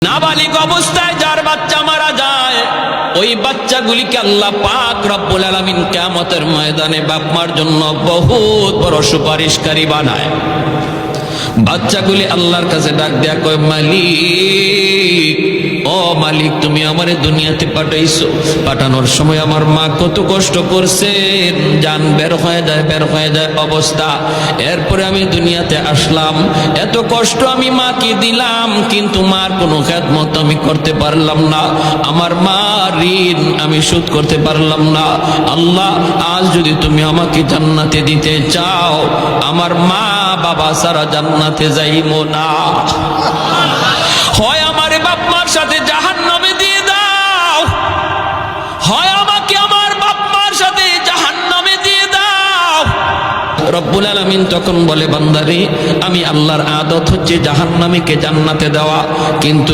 নাবালিগ অবস্থায় যার বাচ্চা মারা যায়, ওই বাচ্চাগুলিকে আল্লাহ পাক রব্বুল আলামিন কিয়ামতের ময়দানে বাপ মার জন্য বহুত বড় সুপারিশকারী বানায়। বাচ্চাগুলি আল্লাহর কাছে ডাক দেয়া কয়, মালিক, ও মালিক, তুমি আমারে দুনিয়াতে পাঠাইছো, পাঠানোর সময় আমার মা কত কষ্ট করছেন, জান বের হয়ে যায় অবস্থা। এরপরে আমি দুনিয়াতে আসলাম, এত কষ্ট আমি মাকে দিলাম, কিন্তু মার কোনো খেদমত আমি করতে পারলাম না, আমার মা ঋণ আমি শোধ করতে পারলাম না। আল্লাহ, আজ যদি তুমি আমাকে জান্নাতে দিতে চাও, আমার মা বাবা সারা জান্নাতে যাইবো না, হয় আমারে বাপ মার সাথে জাহান্নামে দিয়ে দাও, হয় আমাকে আমার বাপ মার সাথে জাহান্নামে দিয়ে দাও। রব্বুল আলামিন তখন বলে, বান্দারে, আমি আল্লাহর আদত হচ্ছে জাহান্নামীকে জান্নাতে দেওয়া, কিন্তু